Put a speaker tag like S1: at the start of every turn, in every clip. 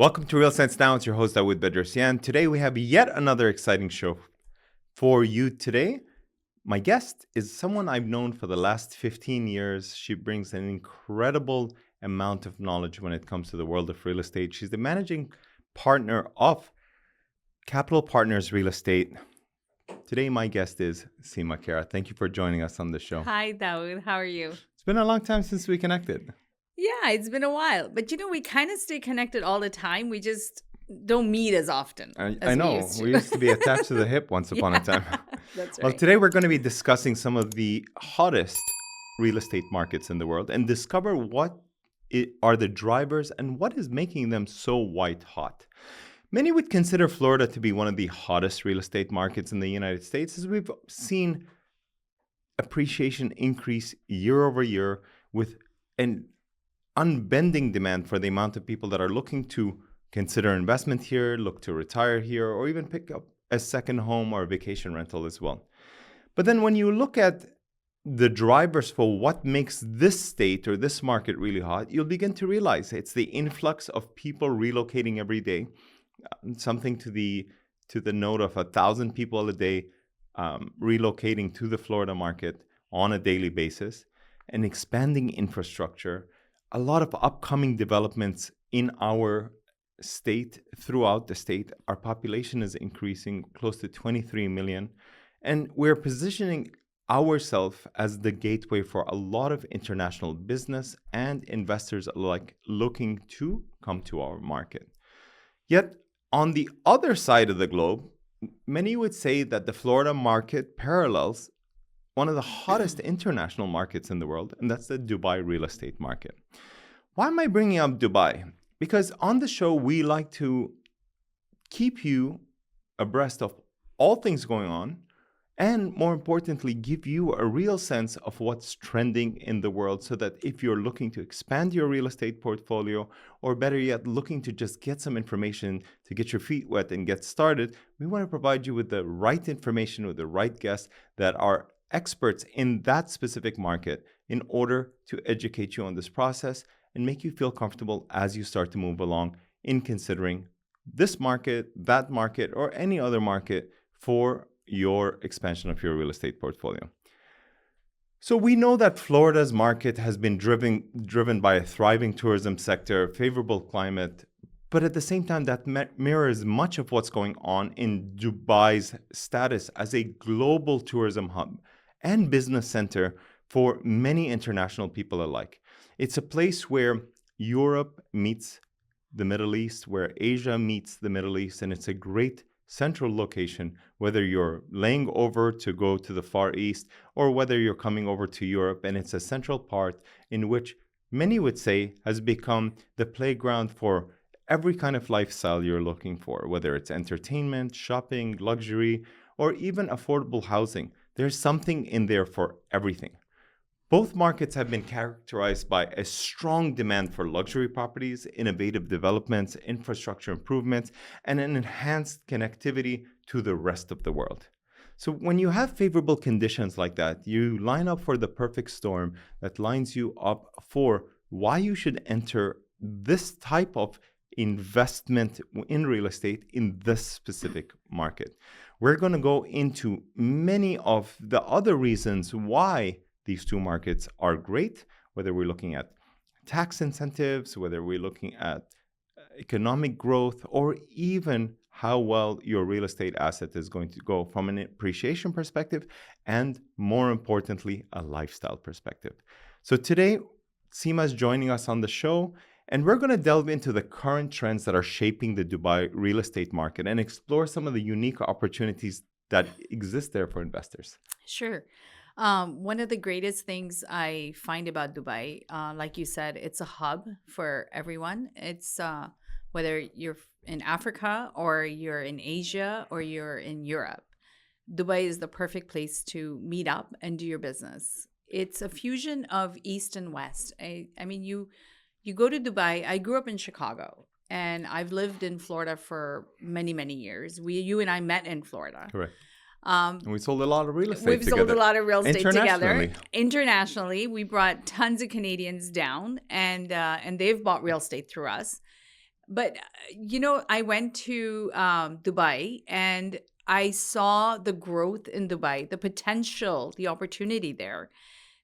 S1: Welcome to Real Sense Now. It's your host, Dawood Bedrosian. Today, we have yet another exciting show for you today. My guest is someone I've known for the last 15 years. She brings an incredible amount of knowledge when it comes to the world of real estate. She's the managing partner of Capital Partners Real Estate. Today, my guest is Seema Kara. Thank you for joining us on the show.
S2: Hi, Dawood. How are you?
S1: It's been a long time since we connected.
S2: Yeah, it's been a while. But we kind of stay connected all the time. We just don't meet as often.
S1: I know. We used to be attached to the hip once upon a time.
S2: That's right.
S1: Well, today we're going to be discussing some of the hottest real estate markets in the world and discover what are the drivers and what is making them so white hot. Many would consider Florida to be one of the hottest real estate markets in the United States, as we've seen appreciation increase year over year with an unbending demand for the amount of people that are looking to consider investment here, look to retire here, or even pick up a second home or a vacation rental as well. But then when you look at the drivers for what makes this state or this market really hot, you'll begin to realize it's the influx of people relocating every day, something to the note of 1,000 people a day relocating to the Florida market on a daily basis, and expanding infrastructure, a lot of upcoming developments in our state, throughout the state. Our population is increasing close to 23 million, and we're positioning ourselves as the gateway for a lot of international business and investors alike looking to come to our market. Yet, on the other side of the globe, many would say that the Florida market parallels one of the hottest international markets in the world, and that's the Dubai real estate market. Why am I bringing up Dubai? Because on the show, we like to keep you abreast of all things going on, and more importantly, give you a real sense of what's trending in the world, so that if you're looking to expand your real estate portfolio, or better yet, looking to just get some information to get your feet wet and get started, we want to provide you with the right information, with the right guests that are experts in that specific market in order to educate you on this process and make you feel comfortable as you start to move along in considering this market, that market, or any other market for your expansion of your real estate portfolio. So we know that Florida's market has been driven by a thriving tourism sector, favorable climate, but at the same time, that mirrors much of what's going on in Dubai's status as a global tourism hub and business center for many international people alike. It's a place where Europe meets the Middle East, where Asia meets the Middle East, and it's a great central location, whether you're laying over to go to the Far East or whether you're coming over to Europe. And it's a central part in which many would say has become the playground for every kind of lifestyle you're looking for, whether it's entertainment, shopping, luxury, or even affordable housing. There's something in there for everything. Both markets have been characterized by a strong demand for luxury properties, innovative developments, infrastructure improvements, and an enhanced connectivity to the rest of the world. So when you have favorable conditions like that, you line up for the perfect storm that lines you up for why you should enter this type of investment in real estate in this specific market. We're going to go into many of the other reasons why these two markets are great, whether we're looking at tax incentives, whether we're looking at economic growth, or even how well your real estate asset is going to go from an appreciation perspective, and more importantly, a lifestyle perspective. So today, Seema is joining us on the show, and we're going to delve into the current trends that are shaping the Dubai real estate market and explore some of the unique opportunities that exist there for investors.
S2: Sure. One of the greatest things I find about Dubai, like you said, it's a hub for everyone. It's whether you're in Africa or you're in Asia or you're in Europe. Dubai is the perfect place to meet up and do your business. It's a fusion of East and West. I mean, you go to Dubai. I grew up in Chicago, and I've lived in Florida for many, many years. You and I met in Florida.
S1: Correct. And we sold a lot of real estate together.
S2: We've sold a lot of real estate together. Internationally, we brought tons of Canadians down, and they've bought real estate through us. But I went to Dubai, and I saw the growth in Dubai, the potential, the opportunity there,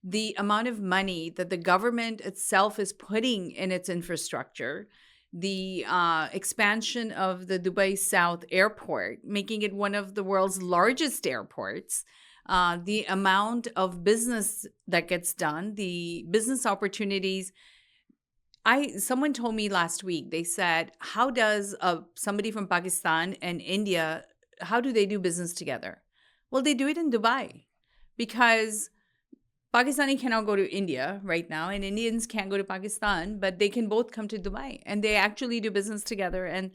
S2: the amount of money that the government itself is putting in its infrastructure, the expansion of the Dubai South Airport, making it one of the world's largest airports, the amount of business that gets done, the business opportunities. Someone told me last week, they said, how does somebody from Pakistan and India, how do they do business together? Well, they do it in Dubai, because Pakistani cannot go to India right now, and Indians can't go to Pakistan, but they can both come to Dubai, and they actually do business together. And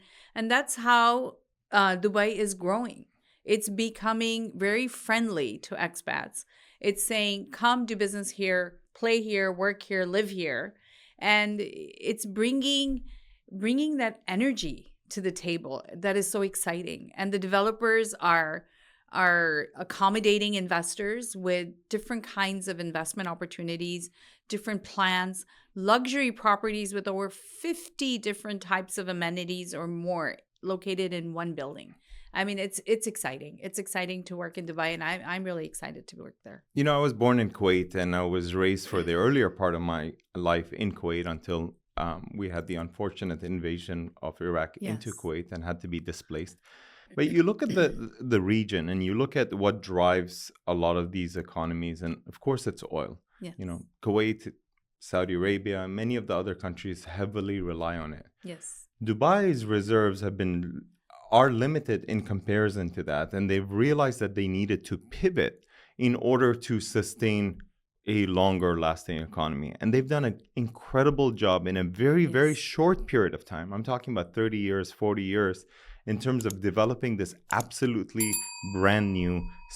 S2: that's how Dubai is growing. It's becoming very friendly to expats. It's saying, come do business here, play here, work here, live here. And it's bringing that energy to the table that is so exciting. And the developers are accommodating investors with different kinds of investment opportunities, different plans, luxury properties with over 50 different types of amenities or more located in one building. I mean, it's exciting. It's exciting to work in Dubai, and I'm really excited to work there.
S1: I was born in Kuwait, and I was raised for the earlier part of my life in Kuwait until we had the unfortunate invasion of Iraq into
S2: Yes.
S1: Kuwait and had to be displaced. But you look at the region, and you look at what drives a lot of these economies, and of course it's oil.
S2: Yes.
S1: Kuwait, Saudi Arabia, many of the other countries heavily rely on it.
S2: Yes.
S1: Dubai's reserves are limited in comparison to that, and they've realized that they needed to pivot in order to sustain a longer lasting economy. And they've done an incredible job in a very, very
S2: Yes.
S1: short period of time. I'm talking about 30 years, 40 years, in terms of developing this absolutely brand new,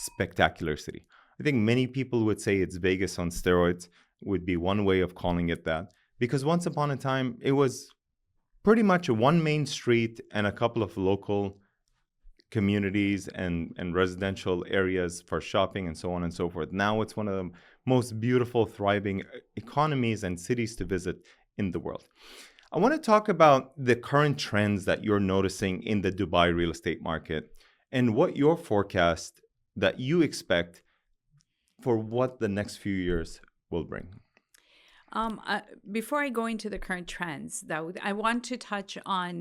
S1: spectacular city. I think many people would say it's Vegas on steroids, would be one way of calling it that, because once upon a time, it was pretty much one main street and a couple of local communities and residential areas for shopping and so on and so forth. Now it's one of the most beautiful, thriving economies and cities to visit in the world. I want to talk about the current trends that you're noticing in the Dubai real estate market and what your forecast that you expect for what the next few years will bring.
S2: Before I go into the current trends, I want to touch on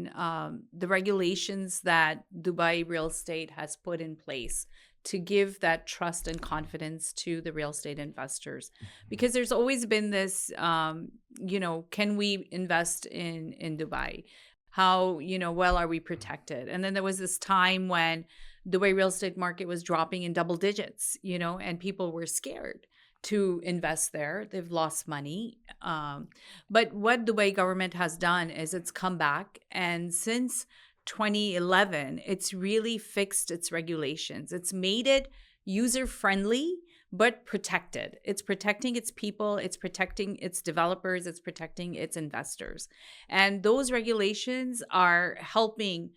S2: the regulations that Dubai real estate has put in place to give that trust and confidence to the real estate investors. Because there's always been this, can we invest in Dubai? How, well are we protected? And then there was this time when Dubai real estate market was dropping in double digits, and people were scared to invest there. They've lost money. But what Dubai government has done is it's come back. And since 2011, it's really fixed its regulations. It's made it user-friendly, but protected. It's protecting its people. It's protecting its developers. It's protecting its investors. And those regulations are helping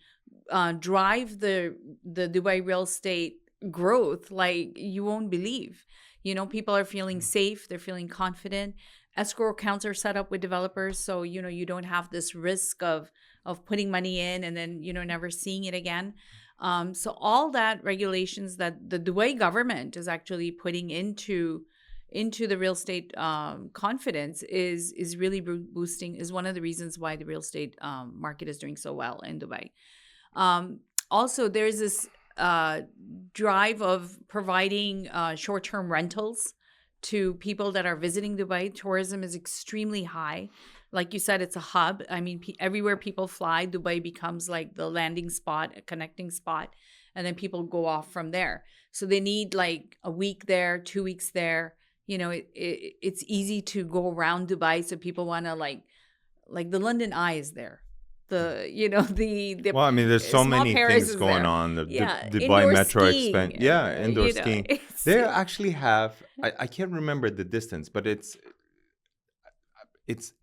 S2: drive the Dubai real estate growth like you won't believe. People are feeling safe. They're feeling confident. Escrow accounts are set up with developers. So, you don't have this risk of putting money in and then, never seeing it again. So all that regulations that the Dubai government is actually putting into the real estate confidence is really boosting, is one of the reasons why the real estate market is doing so well in Dubai. Also, there's this drive of providing short-term rentals to people that are visiting Dubai. Tourism is extremely high. Like you said, it's a hub. I mean, everywhere people fly, Dubai becomes like the landing spot, a connecting spot, and then people go off from there. So they need like a week there, 2 weeks there. It's easy to go around Dubai, so people want to like the London Eye is there. The
S1: Well, I mean, there's so
S2: Small
S1: many
S2: Paris
S1: things
S2: is
S1: going
S2: there.
S1: on. The Dubai
S2: Indoor
S1: Metro
S2: skiing,
S1: expand, yeah, indoor skiing. They
S2: it's-
S1: actually have. I can't remember the distance, but it's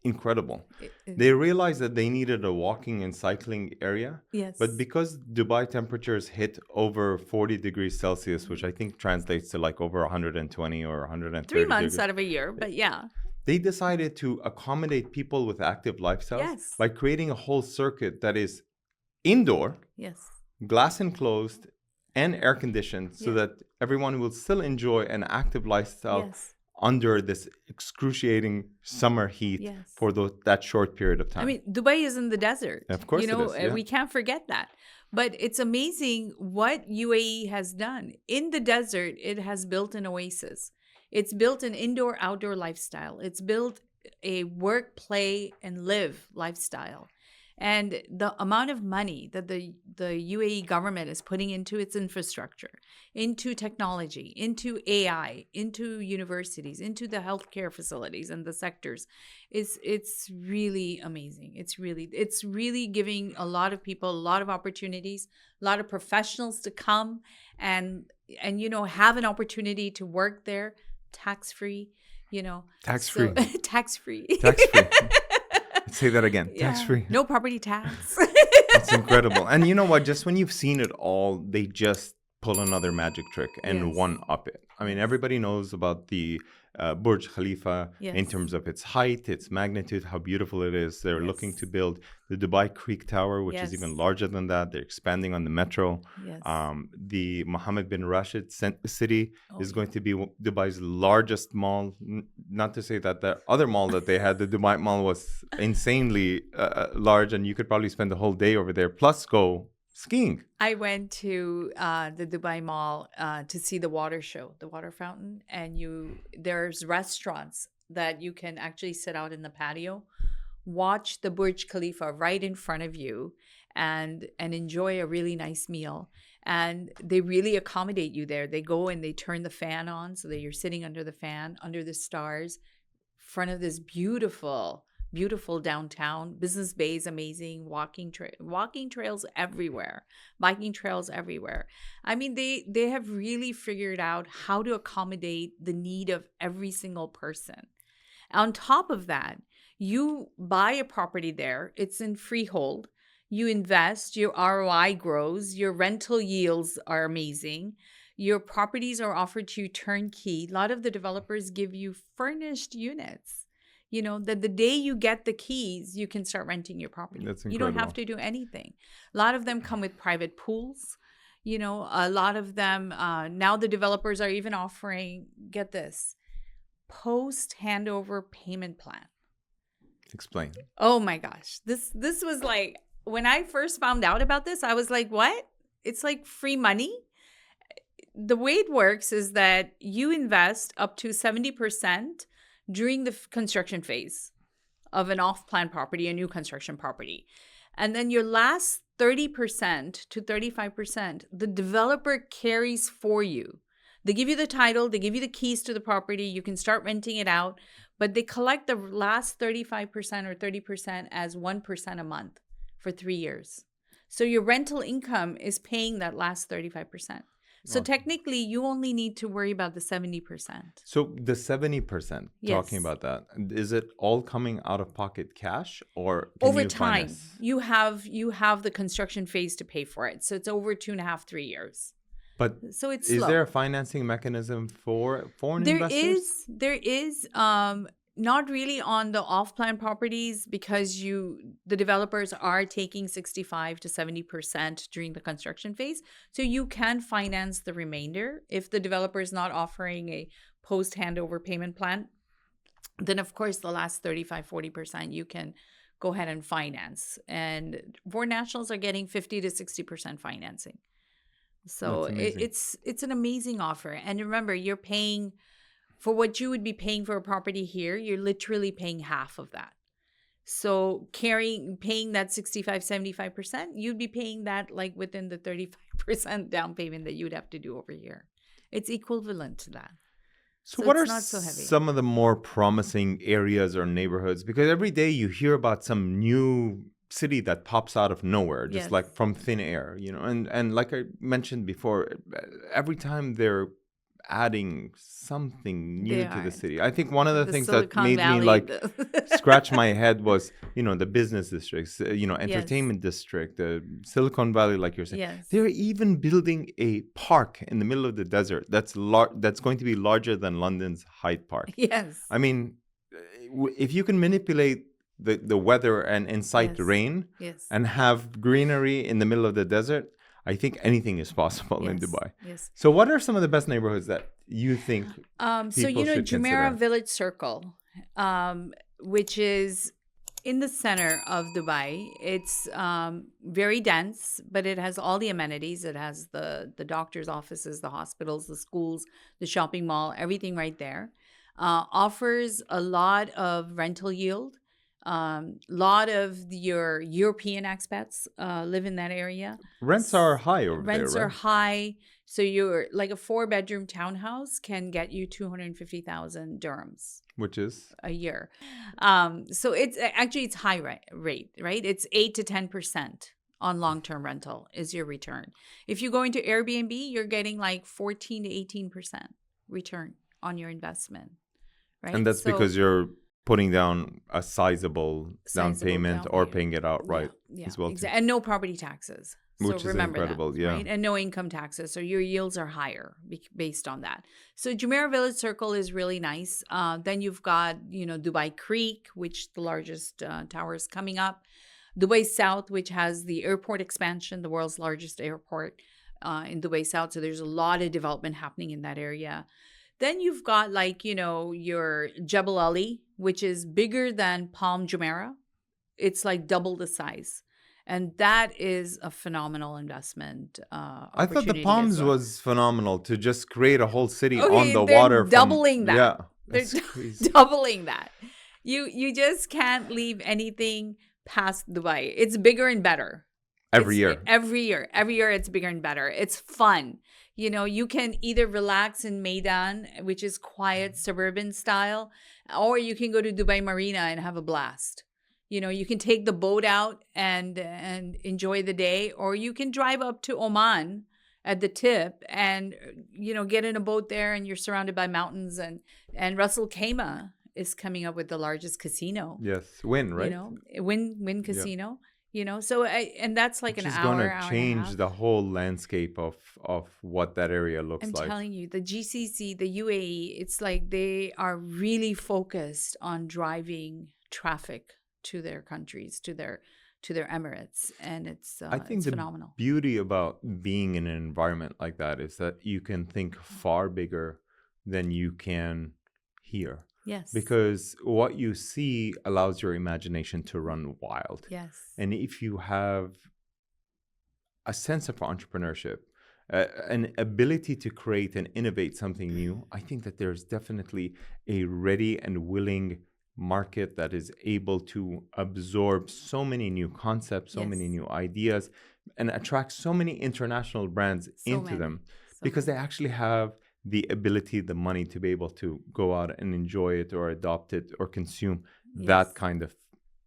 S1: incredible. They realized that they needed a walking and cycling area,
S2: yes.
S1: but because Dubai temperatures hit over 40 degrees Celsius, which I think translates to like over 120 or 130
S2: 3 months
S1: degrees.
S2: out of a year, but yeah.
S1: they decided to accommodate people with active lifestyles
S2: Yes.
S1: by creating a whole circuit that is indoor,
S2: Yes.
S1: glass enclosed, and air conditioned, so
S2: Yes.
S1: that everyone will still enjoy an active lifestyle
S2: Yes.
S1: under this excruciating summer heat
S2: Yes.
S1: for that short period of time.
S2: I mean, Dubai is in the desert.
S1: Of course it is, yeah.
S2: We can't forget that. But it's amazing what UAE has done. In the desert, it has built an oasis. It's built an indoor-outdoor lifestyle. It's built a work, play, and live lifestyle. And the amount of money that the UAE government is putting into its infrastructure, into technology, into AI, into universities, into the healthcare facilities and the sectors, it's really amazing. It's really giving a lot of people a lot of opportunities, a lot of professionals to come and have an opportunity to work there, tax free.
S1: Tax free.
S2: Tax free.
S1: Tax free. Say that again.
S2: Yeah.
S1: Tax free.
S2: No property tax.
S1: It's incredible. And you know what? Just when you've seen it all, they just pull another magic trick and
S2: Yes.
S1: one up it. I mean, everybody knows about the Burj Khalifa in
S2: Yes.
S1: terms of its height, its magnitude, how beautiful it is. They're looking
S2: Yes.
S1: to build the Dubai Creek Tower, which is
S2: Yes.
S1: even larger than that. They're expanding on the metro.
S2: Yes.
S1: The Mohammed bin Rashid city
S2: Oh,
S1: is going to be Dubai's largest mall. Not to say that the other mall that they had, the Dubai Mall, was insanely large, and you could probably spend the whole day over there, plus go skiing.
S2: I went to the Dubai Mall to see the water show, the water fountain, and there's restaurants that you can actually sit out in the patio, watch the Burj Khalifa right in front of you, and enjoy a really nice meal. And they really accommodate you there. They go and they turn the fan on so that you're sitting under the fan, under the stars, front of this beautiful downtown. Business Bay is amazing. Walking trails everywhere, biking trails everywhere. I mean, they have really figured out how to accommodate the need of every single person. On top of that, you buy a property there. It's in freehold. You invest, your ROI grows, your rental yields are amazing. Your properties are offered to you turnkey. A lot of the developers give you furnished units. That the day you get the keys, you can start renting your property.
S1: That's
S2: You don't have
S1: incredible.
S2: to do anything. A lot of them come with private pools. A lot of them, now the developers are even offering, get this, post handover payment plan.
S1: Explain.
S2: Oh my gosh. This was like, when I first found out about this, I was like, what? It's like free money. The way it works is that you invest up to 70% during the construction phase of an off-plan property, a new construction property. And then your last 30% to 35%, the developer carries for you. They give you the title, they give you the keys to the property, you can start renting it out, but they collect the last 35% or 30% as 1% a month for 3 years. So your rental income is paying that last 35%. So technically, you only need to worry about the 70%.
S1: So the 70%,
S2: Yes.
S1: talking about that, is it all coming out of pocket cash, or can
S2: Over
S1: you
S2: time,
S1: finance?
S2: you have the construction phase to pay for it. So it's over 2.5, 3 years.
S1: But
S2: So it's
S1: is
S2: slow.
S1: there a financing mechanism for foreign investors?
S2: There is not really on the off-plan properties, because the developers are taking 65 to 70% during the construction phase. So you can finance the remainder. If the developer is not offering a post-handover payment plan, then of course the last 35, 40% you can go ahead and finance. And foreign nationals are getting 50 to 60% financing. So
S1: That's amazing.
S2: it's an amazing offer. And remember, you're paying for what you would be paying for a property here. You're literally paying half of that. So paying that 65, 75%, you'd be paying that like within the 35% down payment that you'd have to do over here. It's equivalent to that.
S1: So
S2: So
S1: what
S2: it's
S1: are
S2: not so heavy.
S1: some of the more promising areas or neighborhoods? Because every day you hear about some new city that pops out of nowhere, just
S2: Yes.
S1: like from thin air, and like I mentioned before, every time they're adding something new
S2: They
S1: to the
S2: are.
S1: city. I think one of the
S2: The
S1: things that
S2: Silicon
S1: made
S2: Valley,
S1: me like
S2: the-
S1: scratch my head was, the business districts, entertainment district, the Silicon Valley, like you're saying.
S2: Yes.
S1: They're even building a park in the middle of the desert that's going to be larger than London's Hyde Park.
S2: Yes.
S1: I mean, if you can manipulate the weather and incite
S2: Yes.
S1: rain
S2: Yes.
S1: and have greenery in the middle of the desert, I think anything is possible in
S2: Yes.
S1: Dubai.
S2: Yes.
S1: So, what are some of the best neighborhoods that you think
S2: So
S1: people should
S2: Jumeirah
S1: consider?
S2: Village Circle, which is in the center of Dubai. It's very dense, but it has all the amenities. It has the doctor's offices, the hospitals, the schools, the shopping mall, everything right there. Offers a lot of rental yield. Lot of your European expats live in that area.
S1: Rents are high over there,
S2: Rents are
S1: right?
S2: high, so you're like a 4-bedroom townhouse can get you 250,000 dirhams
S1: Which is
S2: a year. So it's actually it's high rate, right? It's 8 to 10% on long-term rental is your return. If you go into Airbnb, you're getting like 14 to 18% return on your investment, right?
S1: and that's
S2: So
S1: because you're putting down a sizable down
S2: sizable
S1: payment
S2: down
S1: or
S2: payment.
S1: paying it outright
S2: Yeah,
S1: as well, too,
S2: exactly. And no property taxes. So
S1: which is
S2: remember that,
S1: incredible. Yeah.
S2: right? And no income taxes. So your yields are higher based on that. So Jumeirah Village Circle is really nice. Then you've got, Dubai Creek, which the largest tower is coming up. Dubai South, which has the airport expansion, the world's largest airport in Dubai South. So there's a lot of development happening in that area. Then you've got your Jebel Ali, which is bigger than Palm Jumeirah. It's like double the size. And that is a phenomenal investment
S1: I thought the
S2: opportunity as
S1: Palms
S2: well.
S1: was phenomenal to just create a whole city on
S2: Okay,
S1: the
S2: they're
S1: water.
S2: doubling that.
S1: Yeah,
S2: They're
S1: that's crazy.
S2: doubling that. You just can't leave anything past Dubai. It's bigger and better.
S1: Every year.
S2: Every year it's bigger and better. It's fun. You can either relax in Maidan, which is quiet suburban style, or you can go to Dubai Marina and have a blast. You can take the boat out and enjoy the day, or you can drive up to Oman at the tip and get in a boat there, and you're surrounded by mountains. And Russell Kama is coming up with the largest casino.
S1: Yes, Win, right?
S2: Win
S1: Yeah.
S2: Casino. So and that's like
S1: Which
S2: an
S1: is going
S2: hour,
S1: to
S2: hour and a
S1: change
S2: half.
S1: the whole landscape of what that area looks
S2: I'm
S1: like.
S2: telling you, the GCC, the UAE, it's like they are really focused on driving traffic to their countries, to their emirates, and it's
S1: I think
S2: it's
S1: the
S2: phenomenal.
S1: beauty about being in an environment like that is that you can think far bigger than you can here.
S2: Yes.
S1: Because what you see allows your imagination to run wild.
S2: Yes.
S1: And if you have a sense of entrepreneurship, an ability to create and innovate something new, I think that there's definitely a ready and willing market that is able to absorb so many new concepts, so many
S2: Yes.
S1: new ideas, and attract so many international brands
S2: So
S1: into
S2: many.
S1: them
S2: So
S1: because they
S2: many.
S1: actually have the ability, the money to be able to go out and enjoy it or adopt it or consume that
S2: Yes.
S1: kind of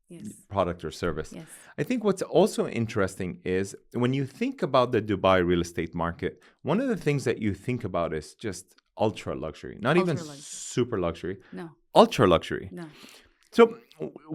S2: Yes.
S1: product or service.
S2: Yes.
S1: I think what's also interesting is when you think about the Dubai real estate market, one of the things that you think about is just ultra luxury, not even
S2: Ultra luxury.
S1: super luxury,
S2: No.
S1: ultra luxury.
S2: No.
S1: So,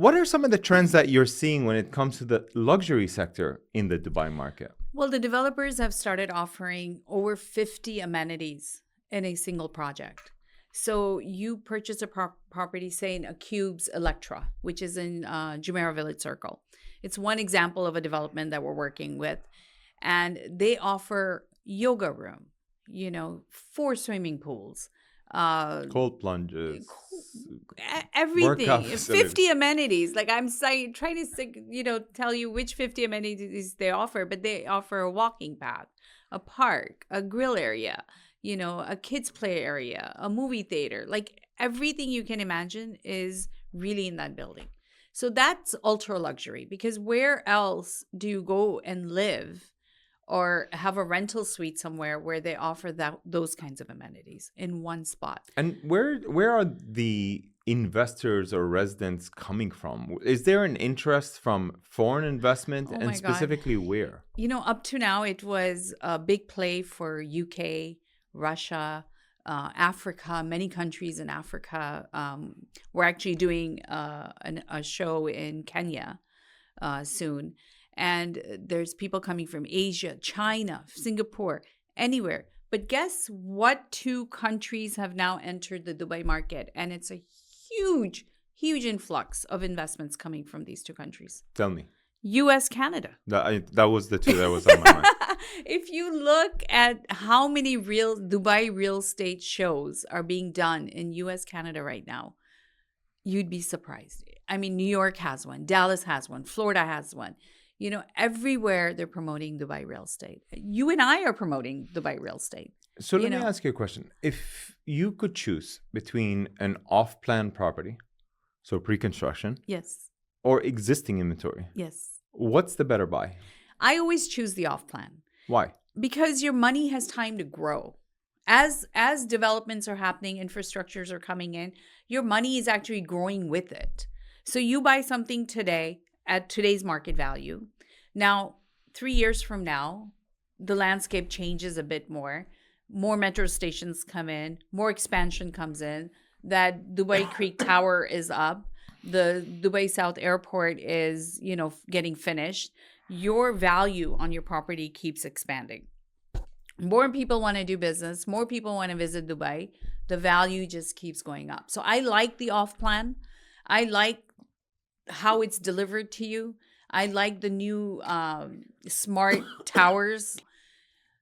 S1: what are some of the trends that you're seeing when it comes to the luxury sector in the Dubai market?
S2: Well, the developers have started offering over 50 amenities in a single project. So you purchase a property, say in a Cubes Electra, which is in Jumeirah Village Circle. It's one example of a development that we're working with. And they offer yoga room, 4 swimming pools,
S1: Cold plunges,
S2: everything,
S1: workout
S2: 50
S1: facilities.
S2: amenities. Like I'm saying, trying to tell you which 50 amenities they offer, but they offer a walking path, a park, a grill area, a kids play area, a movie theater. Like everything you can imagine is really in that building. So that's ultra luxury, because where else do you go and live or have a rental suite somewhere where they offer those kinds of amenities in one spot?
S1: And where are the investors or residents coming from? Is there an interest from foreign investment,
S2: Oh
S1: and
S2: my God.
S1: specifically where?
S2: Up to now, it was a big play for UK, Russia, Africa, many countries in Africa. We're actually doing a show in Kenya soon. And there's people coming from Asia, China, Singapore, anywhere. But guess what 2 countries have now entered the Dubai market? And it's a huge, huge influx of investments coming from these two countries.
S1: Tell me.
S2: US, Canada.
S1: That was the two that was on my mind.
S2: If you look at how many real Dubai real estate shows are being done in US, Canada right now, you'd be surprised. I mean, New York has one, Dallas has one, Florida has one. You know, everywhere they're promoting Dubai real estate. You and I are promoting Dubai real estate.
S1: So let me ask you a question. If you could choose between an off-plan property, so pre-construction,
S2: Yes.
S1: or existing inventory,
S2: Yes.
S1: what's the better buy?
S2: I always choose the off plan
S1: Why?
S2: because your money has time to grow. As developments are happening, infrastructures are coming in, your money is actually growing with it. So you buy something today at today's market value. Now, 3 years from now, the landscape changes a bit more. More metro stations come in, more expansion comes in. That Dubai Creek Tower is up. The Dubai South Airport is, getting finished. Your value on your property keeps expanding. More people want to do business. More people want to visit Dubai. The value just keeps going up. So I like the off plan. I like how it's delivered to you. I like the new smart towers.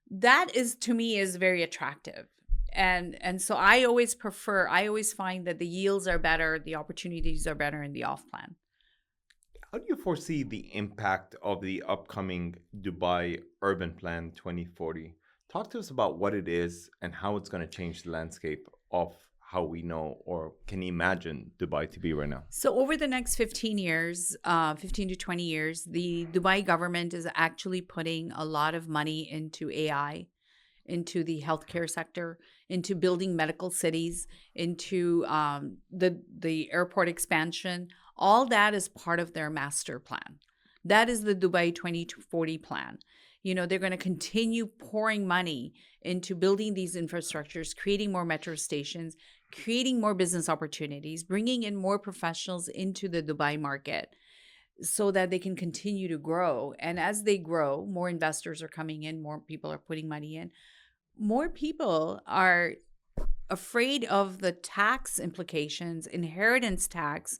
S2: That is, to me, is very attractive. And so I always find that the yields are better, the opportunities are better in the off plan.
S1: How do you foresee the impact of the upcoming Dubai Urban Plan 2040? Talk to us about what it is and how it's going to change the landscape of how we know or can imagine Dubai to be right now.
S2: So over the next 15 to 20 years, the Dubai government is actually putting a lot of money into AI, into the healthcare sector, into building medical cities, into the airport expansion. All that is part of their master plan. That is the Dubai 2040 plan. They're going to continue pouring money into building these infrastructures, creating more metro stations, creating more business opportunities, bringing in more professionals into the Dubai market so that they can continue to grow. And as they grow, more investors are coming in, more people are putting money in. More people are afraid of the tax implications, inheritance tax,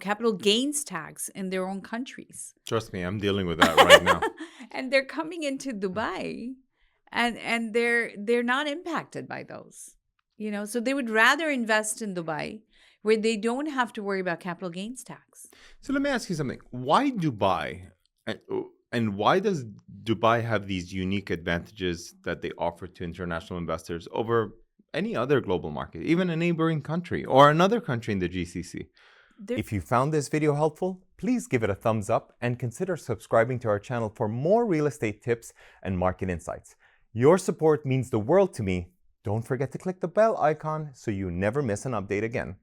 S2: capital gains tax in their own countries.
S1: Trust me, I'm dealing with that right now.
S2: And they're coming into Dubai and they're not impacted by those. So they would rather invest in Dubai where they don't have to worry about capital gains tax.
S1: So let me ask you something. Why Dubai? And why does Dubai have these unique advantages that they offer to international investors over any other global market, even a neighboring country or another country in the GCC? If you found this video helpful, please give it a thumbs up and consider subscribing to our channel for more real estate tips and market insights. Your support means the world to me. Don't forget to click the bell icon so you never miss an update again.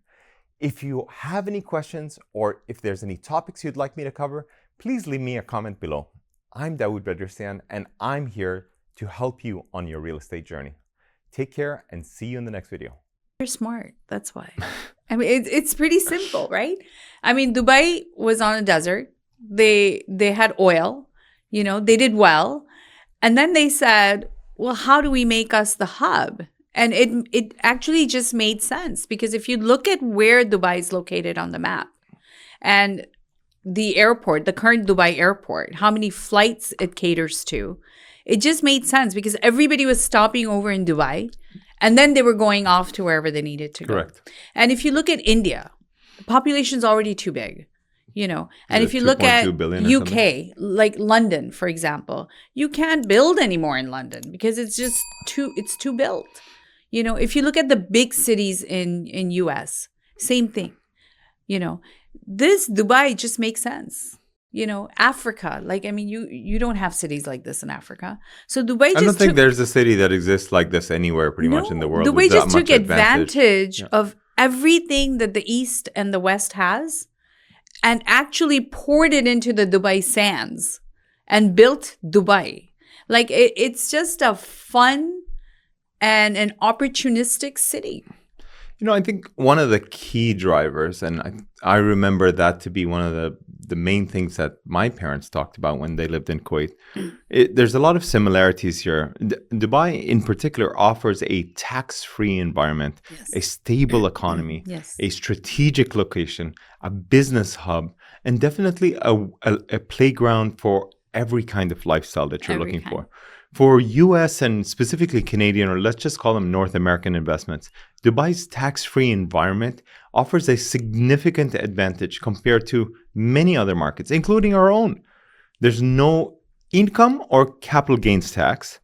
S1: If you have any questions or if there's any topics you'd like me to cover, please leave me a comment below. I'm Dawood Bedrosian and I'm here to help you on your real estate journey. Take care and see you in the next video.
S2: You're smart. That's why. I mean, it's pretty simple, right? I mean, Dubai was on a desert. They had oil, they did well. And then they said, well, how do we make us the hub? And it actually just made sense because if you look at where Dubai is located on the map and the airport, the current Dubai airport, how many flights it caters to, it just made sense because everybody was stopping over in Dubai and then they were going off to wherever they needed to go.
S1: Correct.
S2: And if you look at India, the population's already too big, And if you look at UK, like London, for example, you can't build anymore in London because it's too built. If you look at the big cities in US, same thing. This Dubai just makes sense. Africa, you don't have cities like this in Africa. So Dubai just
S1: I don't think there's a city that exists like this anywhere pretty much in the world.
S2: Dubai just took advantage of everything that the East and the West has and actually poured it into the Dubai sands and built Dubai. It's just a fun and an opportunistic city.
S1: I think one of the key drivers, and I remember that to be one of the main things that my parents talked about when they lived in Kuwait. There's a lot of similarities here. Dubai, in particular, offers a tax-free environment, a stable economy, a strategic location, a business hub, and definitely a playground for every kind of lifestyle that you're looking for. For US and specifically Canadian, or let's just call them North American investments, Dubai's tax-free environment offers a significant advantage compared to many other markets, including our own. There's no income or capital gains tax.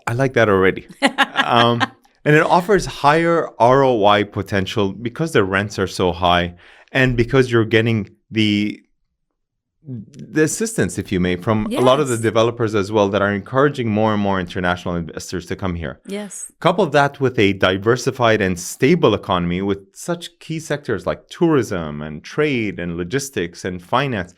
S1: I like that already. And it offers higher ROI potential because the rents are so high and because you're getting the assistance, if you may, from a lot of the developers as well that are encouraging more and more international investors to come here.
S2: Yes.
S1: Couple that with a diversified and stable economy with such key sectors like tourism and trade and logistics and finance.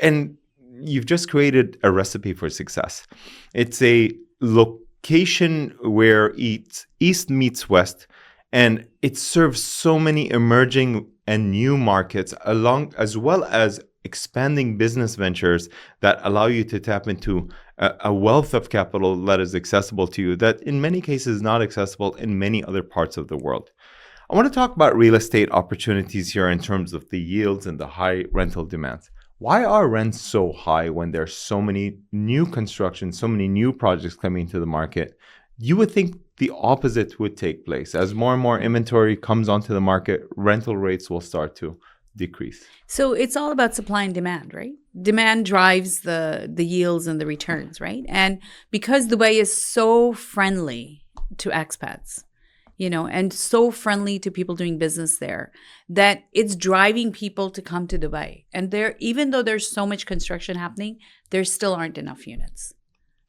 S1: And you've just created a recipe for success. It's a location where East meets West, and it serves so many emerging and new markets as well as expanding business ventures that allow you to tap into a wealth of capital that is accessible to you that in many cases is not accessible in many other parts of the world. I want to talk about real estate opportunities here in terms of the yields and the high rental demands. Why are rents so high when there's so many new construction, so many new projects coming to the market? You would think the opposite would take place. As more and more inventory comes onto the market, rental rates will start to decrease.
S2: So it's all about supply and demand, right? Demand drives the yields and the returns, right? And because Dubai is so friendly to expats, and so friendly to people doing business there, that it's driving people to come to Dubai. And even though there's so much construction happening, there still aren't enough units.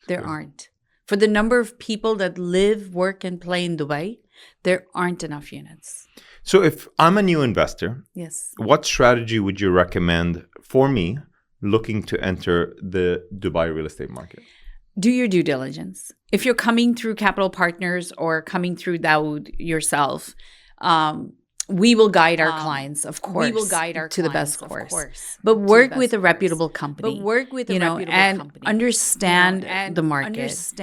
S2: There aren't. For the number of people that live, work, and play in Dubai, there aren't enough units.
S1: So if I'm a new investor,
S2: yes,
S1: what strategy would you recommend for me looking to enter the Dubai real estate market?
S2: Do your due diligence. If you're coming through capital partners or coming through Dawood yourself, we will guide our clients, of course. We will guide our to the best course. But work with a reputable company. And understand the market.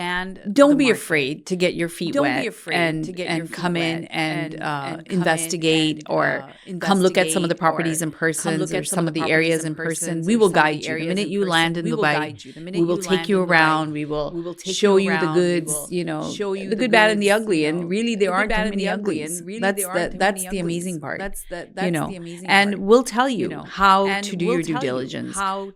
S2: Don't be afraid to get your feet wet and come in and investigate or come look at some of the properties in person or some of the areas in person. We will guide you. The minute you land in Dubai, we will take you around. We will show you the goods, the good, bad, and the ugly. And really, there aren't that many uglies. That's the amazing part. That's the amazing part. And we'll tell you how to do your due diligence,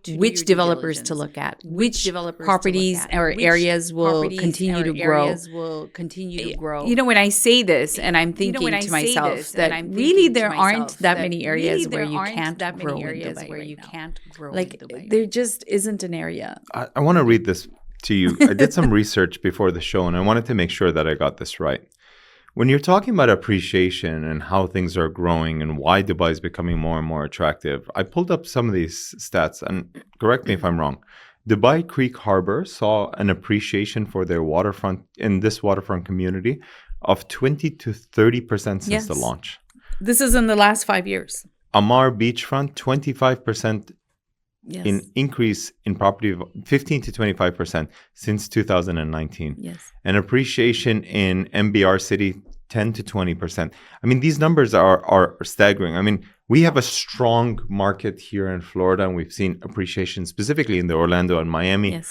S2: which developers to look at, which properties or areas will continue to grow. When I say this, and I'm thinking to myself that really there aren't that many areas where you can't grow in Dubai. Like there just isn't an area.
S1: I want to read this to you. I did some research before the show, and I wanted to make sure that I got this right. When you're talking about appreciation and how things are growing and why Dubai is becoming more and more attractive, I pulled up some of these stats, and correct me if I'm wrong. Dubai Creek Harbor saw an appreciation for their waterfront in this waterfront community of 20 to 30% since the launch.
S2: This is in the last 5 years.
S1: Amar Beachfront, 25% in increase in property, 15 to 25% since 2019.
S2: Yes.
S1: And appreciation in MBR City, 10 to 20%. I mean, these numbers are staggering. I mean, we have a strong market here in Florida, and we've seen appreciation specifically in the Orlando and Miami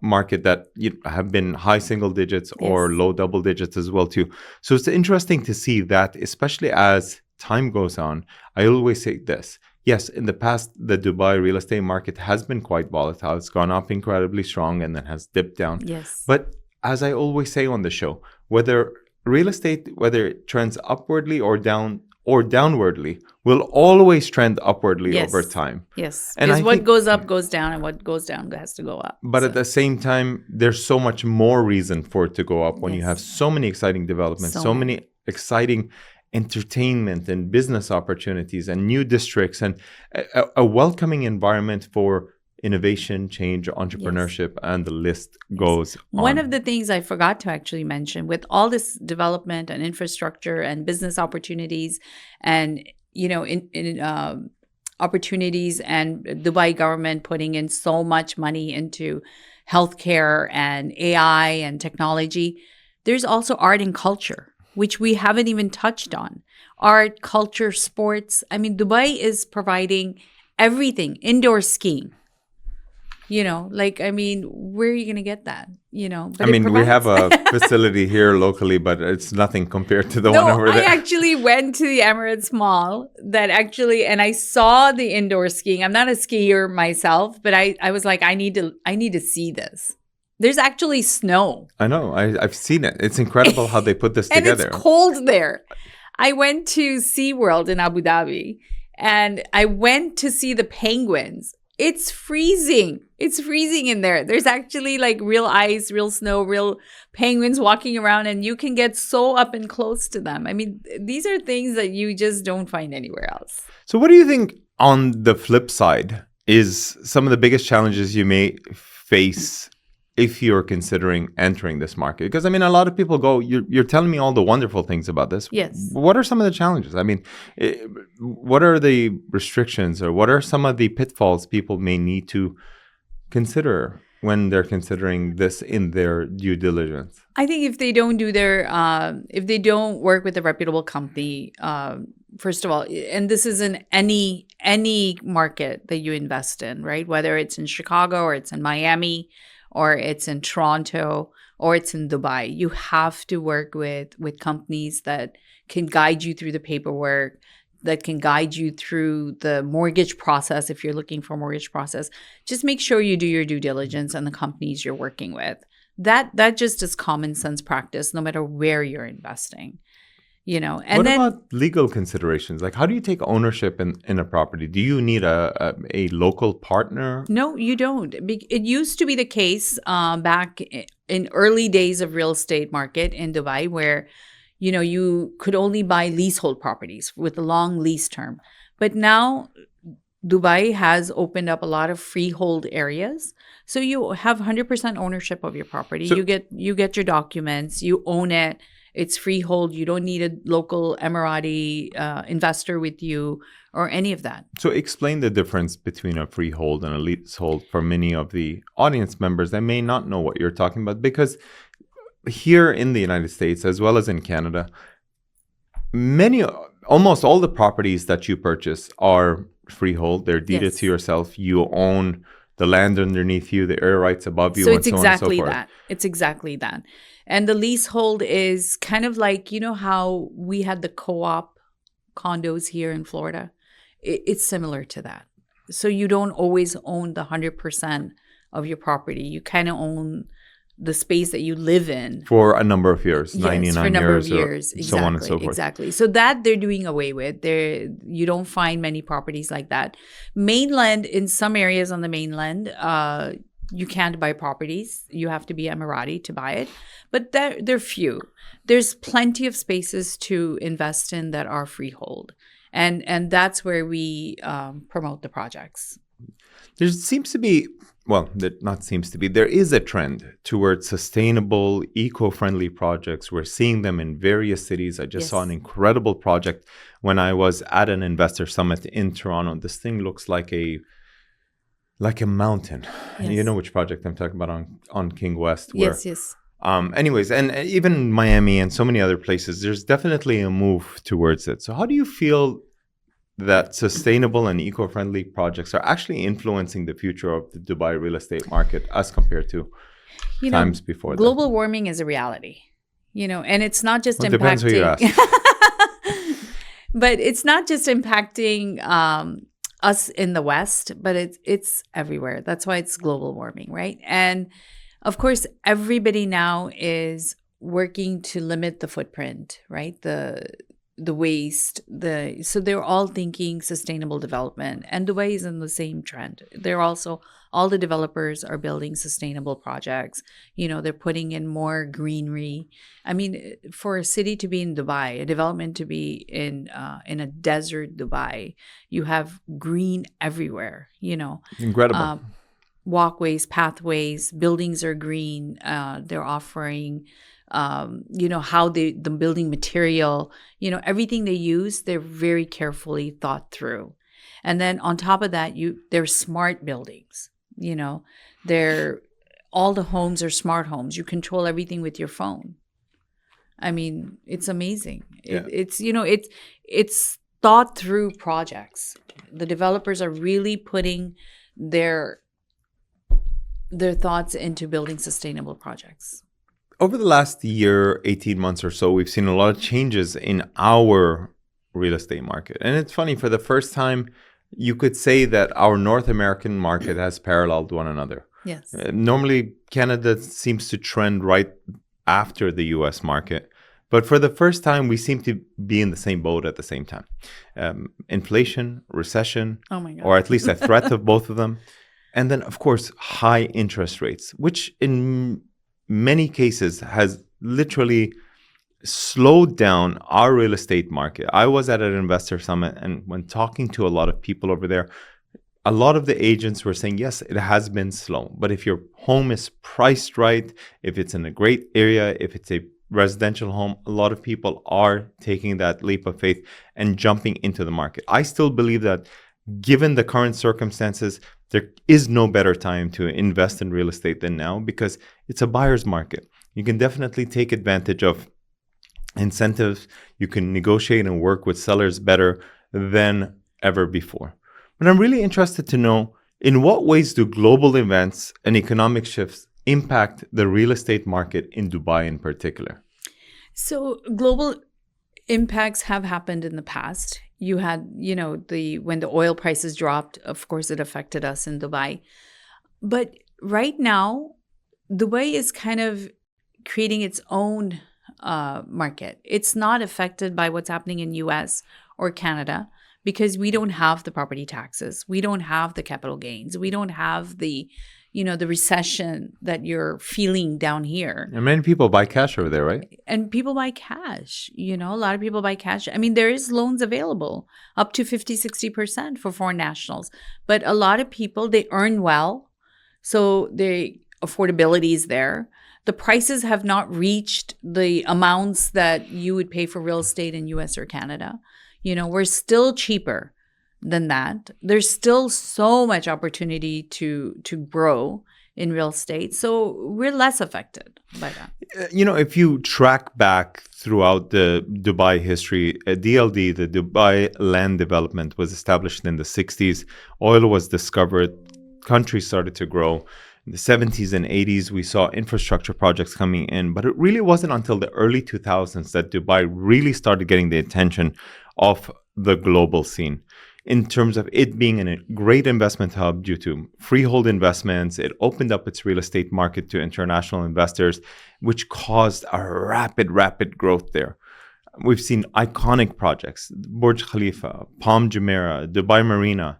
S1: market that have been high single digits or low double digits as well too. So it's interesting to see that, especially as time goes on. I always say this. Yes, in the past, the Dubai real estate market has been quite volatile. It's gone up incredibly strong and then has dipped down.
S2: Yes.
S1: But as I always say on the show, whether real estate, whether it trends upwardly or downwardly, will always trend upwardly over time.
S2: Yes. Because what goes up goes down, and what goes down has to go up.
S1: But at the same time, there's so much more reason for it to go up when you have so many exciting developments, so many exciting entertainment and business opportunities and new districts and a welcoming environment for innovation, change, entrepreneurship, and the list goes on.
S2: One of the things I forgot to actually mention, with all this development and infrastructure and business opportunities and, opportunities, and Dubai government putting in so much money into healthcare and AI and technology, there's also art and culture, which we haven't even touched on. Art, culture, sports. I mean, Dubai is providing everything. Indoor skiing. Where are you going to get that? But
S1: we have a facility here locally, but it's nothing compared to the one over there.
S2: I actually went to the Emirates Mall and I saw the indoor skiing. I'm not a skier myself, but I was like, I need to see this. There's actually snow.
S1: I know. I've seen it. It's incredible how they put this
S2: and
S1: together.
S2: It's cold there. I went to SeaWorld in Abu Dhabi and I went to see the penguins. It's freezing. It's freezing in there. There's actually like real ice, real snow, real penguins walking around, and you can get so up and close to them. I mean, these are things that you just don't find anywhere else.
S1: So what do you think on the flip side is some of the biggest challenges you may face if you're considering entering this market? Because, a lot of people go, you're telling me all the wonderful things about this.
S2: Yes.
S1: What are some of the challenges? What are the restrictions, or what are some of the pitfalls people may need to consider when they're considering this in their due diligence?
S2: I think if they don't if they don't work with a reputable company, first of all, and this is in any market that you invest in, right? Whether it's in Chicago or it's in Miami, or it's in Toronto, or it's in Dubai. You have to work with companies that can guide you through the paperwork, that can guide you through the mortgage process if you're looking for a mortgage process. Just make sure you do your due diligence on the companies you're working with. That just is common sense practice, no matter where you're investing. And
S1: what about legal considerations? Like, how do you take ownership in a property? Do you need a local partner?
S2: No, you don't. It used to be the case back in early days of real estate market in Dubai, where you could only buy leasehold properties with a long lease term. But now Dubai has opened up a lot of freehold areas. So you have 100% ownership of your property. You get your documents, you own it. It's freehold. You don't need a local Emirati investor with you or any of that.
S1: So explain the difference between a freehold and a leasehold for many of the audience members that may not know what you're talking about. Because here in the United States, as well as in Canada, almost all the properties that you purchase are freehold. They're deeded to yourself. You own the land underneath you, the air rights above you,
S2: so
S1: and
S2: it's
S1: so
S2: exactly
S1: on and so forth.
S2: that. It's exactly that. And the leasehold is kind of like, how we had the co-op condos here in Florida? It's similar to that. So you don't always own the 100% of your property. You kind of own the space that you live in.
S1: For a number of years, 99
S2: for a number
S1: years,
S2: of years.
S1: Or so on and so forth.
S2: Exactly. So that they're doing away with. You don't find many properties like that. Mainland, in some areas on the mainland, you can't buy properties. You have to be Emirati to buy it. But they're few. There's plenty of spaces to invest in that are freehold. And that's where we promote the projects.
S1: There seems to be, there is a trend towards sustainable, eco-friendly projects. We're seeing them in various cities. I just saw an incredible project when I was at an investor summit in Toronto. This thing looks like a mountain.
S2: Yes.
S1: You know which project I'm talking about on King West.
S2: Yes.
S1: Anyways, and even Miami and so many other places, there's definitely a move towards it. So how do you feel that sustainable and eco-friendly projects are actually influencing the future of the Dubai real estate market as compared to times before that?
S2: Global warming is a reality, and it's not just impacting.
S1: Depends who you ask.
S2: But it's not just impacting us in the West, but it's everywhere. That's why it's global warming, right? And of course, everybody now is working to limit the footprint, right? The waste, so they're all thinking sustainable development, and Dubai is in the same trend. They're also, all the developers are building sustainable projects. They're putting in more greenery. I mean, for a city to be in Dubai, a development to be in a desert Dubai, you have green everywhere.
S1: Incredible.
S2: walkways, pathways, buildings are green. They're offering, how the building material, everything they use, they're very carefully thought through. And then on top of that, they're smart buildings. They're all the homes are smart homes. You control everything with your phone. I mean, it's amazing.
S1: Yeah.
S2: It's thought through projects. The developers are really putting their thoughts into building sustainable projects.
S1: Over the last year, 18 months or so, we've seen a lot of changes in our real estate market. And it's funny, for the first time, you could say that our North American market has paralleled one another.
S2: Yes.
S1: Normally, Canada seems to trend right after the US market. But for the first time, we seem to be in the same boat at the same time. Inflation, recession,
S2: Oh my God.
S1: or at least a threat of both of them. And then, of course, high interest rates, which in many cases has literally slowed down our real estate market. I was at an investor summit, and when talking to a lot of people over there, a lot of the agents were saying, yes, it has been slow. But if your home is priced right, if it's in a great area, if it's a residential home, a lot of people are taking that leap of faith and jumping into the market. I still believe that given the current circumstances, there is no better time to invest in real estate than now, because it's a buyer's market. You can definitely take advantage of incentives. You can negotiate and work with sellers better than ever before. But I'm really interested to know, in what ways do global events and economic shifts impact the real estate market in Dubai in particular?
S2: So global impacts have happened in the past. You had, when the oil prices dropped, of course, it affected us in Dubai. But right now, Dubai is kind of creating its own market. It's not affected by what's happening in US or Canada, because we don't have the property taxes. We don't have the capital gains. We don't have the recession that you're feeling down here.
S1: And many people buy cash over there, right?
S2: And people buy cash. A lot of people buy cash. I mean, there is loans available up to 50-60% for foreign nationals. But a lot of people, they earn well. So the affordability is there. The prices have not reached the amounts that you would pay for real estate in US or Canada. We're still cheaper than that. There's still so much opportunity to grow in real estate. So we're less affected by that.
S1: If you track back throughout the Dubai history, DLD, the Dubai Land Development, was established in the 60s. Oil was discovered. Countries started to grow. In the 70s and 80s, we saw infrastructure projects coming in. But it really wasn't until the early 2000s that Dubai really started getting the attention of the global scene, in terms of it being a great investment hub due to freehold investments. It opened up its real estate market to international investors, which caused a rapid growth there. We've seen iconic projects, Burj Khalifa, Palm Jumeirah, Dubai Marina.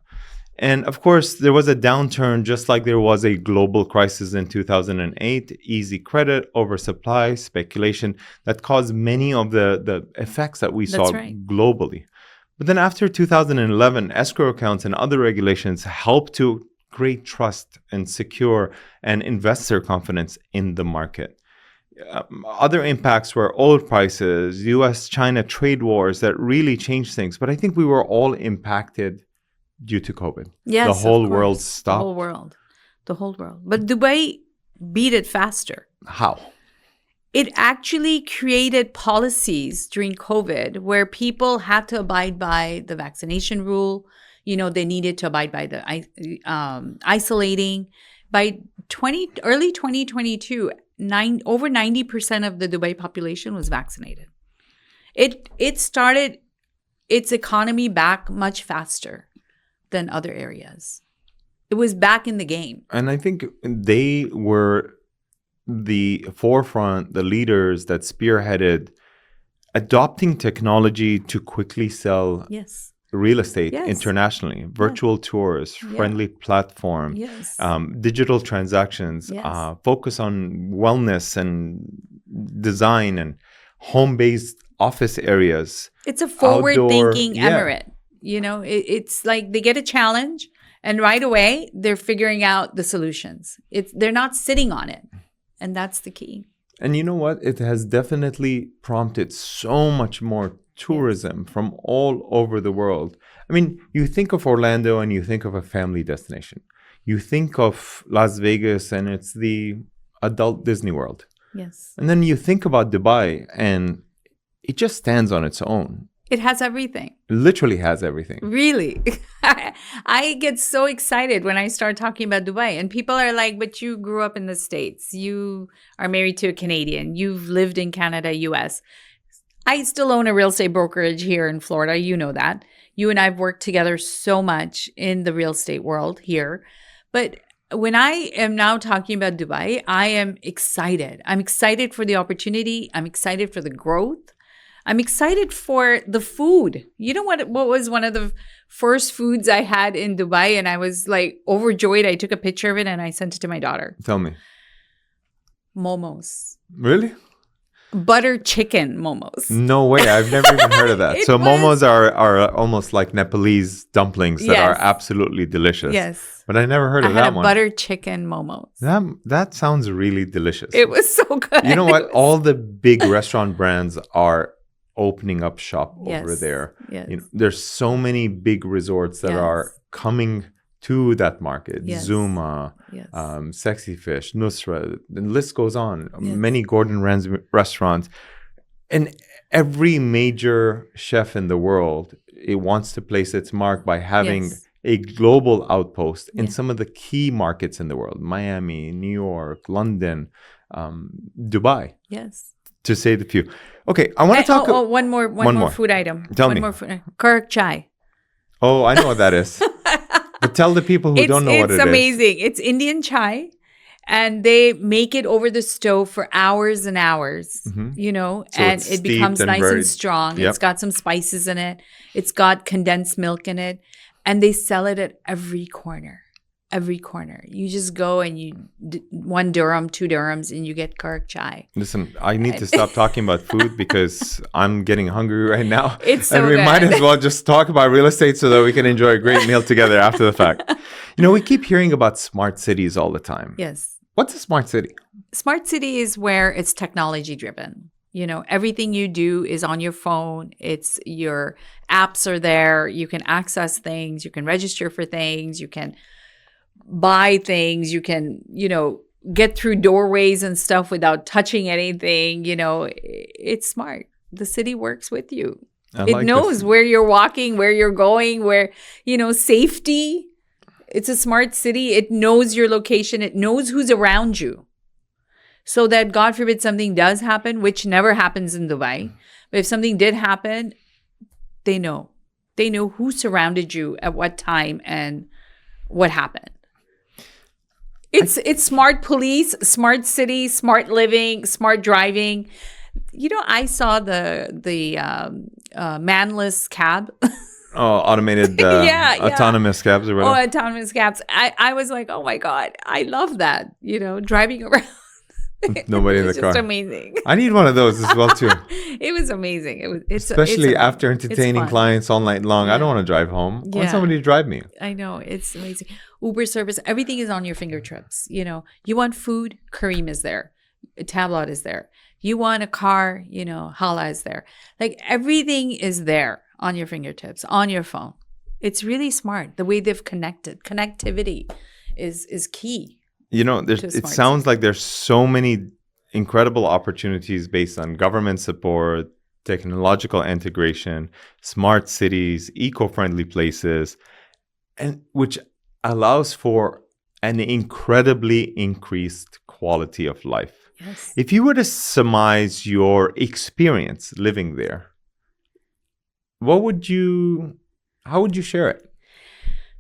S1: And of course, there was a downturn, just like there was a global crisis in 2008, easy credit, oversupply, speculation, that caused many of the effects that we saw globally. But then after 2011, escrow accounts and other regulations helped to create trust and secure and investor confidence in the market. Other impacts were oil prices, US-China trade wars that really changed things. But I think we were all impacted due to COVID.
S2: Yes,
S1: the whole world stopped.
S2: The whole world. But Dubai beat it faster.
S1: How?
S2: It actually created policies during COVID where people had to abide by the vaccination rule. They needed to abide by the isolating. By early 2022, over 90% of the Dubai population was vaccinated. It started its economy back much faster than other areas. It was back in the game.
S1: And I think they were the forefront, the leaders that spearheaded adopting technology to quickly sell real estate internationally, virtual tours, friendly platform, digital transactions, focus on wellness and design and home-based office areas.
S2: It's a forward-thinking emirate. It's like they get a challenge And right away, they're figuring out the solutions. They're not sitting on it. And that's the key.
S1: And you know what? It has definitely prompted so much more tourism from all over the world. I mean, you think of Orlando and you think of a family destination. You think of Las Vegas and it's the adult Disney World.
S2: Yes.
S1: And then you think about Dubai and it just stands on its own.
S2: It has everything.
S1: It literally has everything.
S2: Really. I get so excited when I start talking about Dubai. And people are like, but you grew up in the States. You are married to a Canadian. You've lived in Canada, US. I still own a real estate brokerage here in Florida. You know that. You and I have worked together so much in the real estate world here. But when I am now talking about Dubai, I am excited. I'm excited for the opportunity. I'm excited for the growth. I'm excited for the food. You know what was one of the first foods I had in Dubai? And I was like overjoyed. I took a picture of it and I sent it to my daughter.
S1: Tell me.
S2: Momos.
S1: Really?
S2: Butter chicken momos.
S1: No way. I've never even heard of that. So momos are almost like Nepalese dumplings that are absolutely delicious.
S2: Yes.
S1: But I never heard of that one.
S2: Butter chicken momos.
S1: That sounds really delicious.
S2: It was so good.
S1: You know what? All the big restaurant brands are opening up shop over there.
S2: Yes.
S1: You know, there's so many big resorts that are coming to that market.
S2: Yes.
S1: Zuma, Sexy Fish, Nusra, the list goes on.
S2: Yes.
S1: Many Gordon Ramsay restaurants. And every major chef in the world, it wants to place its mark by having a global outpost in some of the key markets in the world. Miami, New York, London, Dubai.
S2: Yes.
S1: To say the few. Okay, I want to talk.
S2: One more food item.
S1: Tell me.
S2: More food. Karak chai.
S1: Oh, I know what that is. But tell the people who don't know what it is.
S2: It's amazing. It's Indian chai, and they make it over the stove for hours and hours. Mm-hmm. You know, so and it becomes nice and strong. Yep. It's got some spices in it. It's got condensed milk in it, and they sell it at every corner. Every corner. You just go and you 1 dirham, 2 dirhams, and you get karak chai.
S1: Listen, I need to stop talking about food because I'm getting hungry right now.
S2: It's so
S1: and we
S2: good.
S1: might as well just talk about real estate so that we can enjoy a great meal together after the fact. You know, we keep hearing about smart cities all the time.
S2: Yes.
S1: What's a smart city?
S2: Smart city is where it's technology driven. You know, everything you do is on your phone. It's your apps are there. You can access things. You can register for things. You can buy things, you can, you know, get through doorways and stuff without touching anything. You know, it's smart. The city works with you. It knows where you're walking, where you're going, where, you know, safety. It's a smart city. It knows your location. It knows who's around you. So that God forbid something does happen, which never happens in Dubai. But if something did happen, they know. They know who surrounded you at what time and what happened. It's smart police, smart city, smart living, smart driving. You know, I saw the manless cab.
S1: Oh, automated autonomous cabs or whatever.
S2: Oh, autonomous cabs. I was like, oh my God, I love that. You know, driving around.
S1: Nobody in the car.
S2: It's amazing.
S1: I need one of those as well too.
S2: It was amazing.
S1: Especially after entertaining clients all night long. I don't want to drive home. I want somebody to drive me.
S2: I know. It's amazing. Uber service, everything is on your fingertips. You know, you want food, Kareem is there. Tablet is there. You want a car, you know, Hala is there. Like everything is there on your fingertips, on your phone. It's really smart. The way they've connected. Connectivity is key.
S1: You know, it sounds like there's so many incredible opportunities based on government support, technological integration, smart cities, eco-friendly places, and which allows for an incredibly increased quality of life.
S2: Yes.
S1: If you were to surmise your experience living there, how would you share it?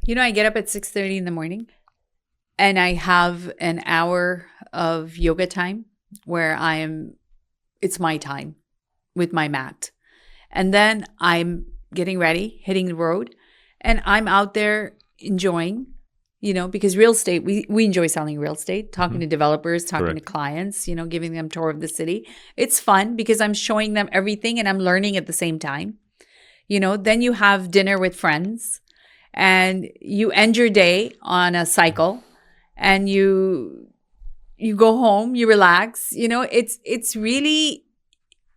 S2: You know, I get up at 6:30 in the morning. And I have an hour of yoga time where it's my time with my mat. And then I'm getting ready, hitting the road, and I'm out there enjoying, you know, because real estate, we enjoy selling real estate, talking to developers, talking to clients, you know, giving them a tour of the city. It's fun because I'm showing them everything and I'm learning at the same time. You know, then you have dinner with friends. and you end your day on a cycle, and you go home, you relax. It's really,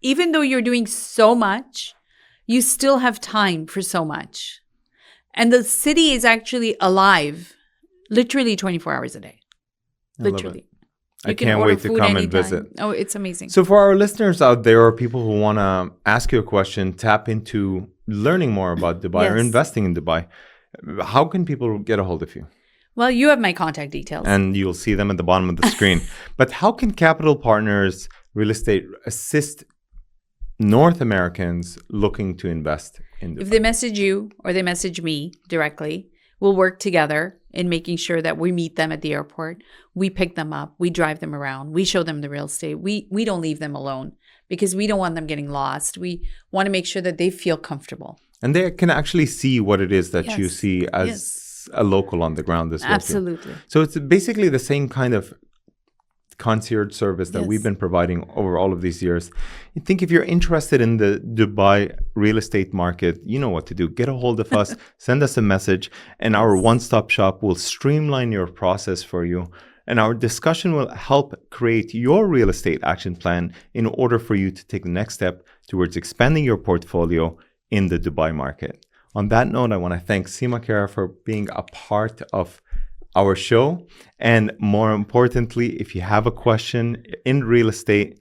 S2: even though you're doing so much, you still have time for so much. And the city is actually alive literally 24 hours a day. Literally.
S1: I can't wait to come and visit.
S2: Oh, it's amazing.
S1: So for our listeners out there, or people who want to ask you a question, tap into learning more about Dubai or investing in Dubai, how can people get a hold of you?
S2: Well, you have my contact details.
S1: And you'll see them at the bottom of the screen. But how can Capital Partners Real Estate assist North Americans looking to invest in Dubai?
S2: If they message you or they message me directly, we'll work together in making sure that we meet them at the airport. We pick them up. We drive them around. We show them the real estate. We don't leave them alone because we don't want them getting lost. We want to make sure that they feel comfortable.
S1: And they can actually see what it is that you see as a local on the ground as well.
S2: Absolutely.
S1: So it's basically the same kind of concierge service that we've been providing over all of these years. I think if you're interested in the Dubai real estate market, you know what to do. Get a hold of us, send us a message, and our one-stop shop will streamline your process for you. And our discussion will help create your real estate action plan in order for you to take the next step towards expanding your portfolio in the Dubai market. On that note, I want to thank Seema Kara for being a part of our show. And more importantly, if you have a question in real estate,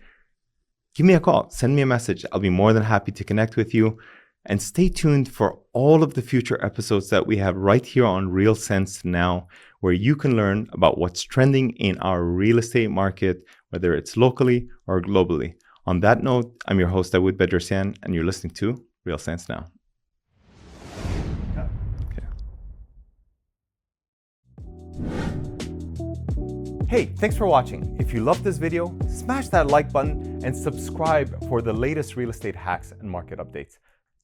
S1: give me a call, send me a message. I'll be more than happy to connect with you. And stay tuned for all of the future episodes that we have right here on Real Sense Now, where you can learn about what's trending in our real estate market, whether it's locally or globally. On that note, I'm your host, Dawood Bedrosian, and you're listening to Real Sense Now. Hey, thanks for watching. If you loved this video, smash that like button and subscribe for the latest real estate hacks and market updates.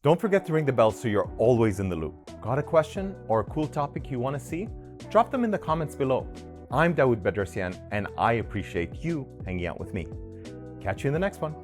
S1: Don't forget to ring the bell so you're always in the loop. Got a question or a cool topic you want to see? Drop them in the comments below. I'm Dawood Bedrosian, and I appreciate you hanging out with me. Catch you in the next one.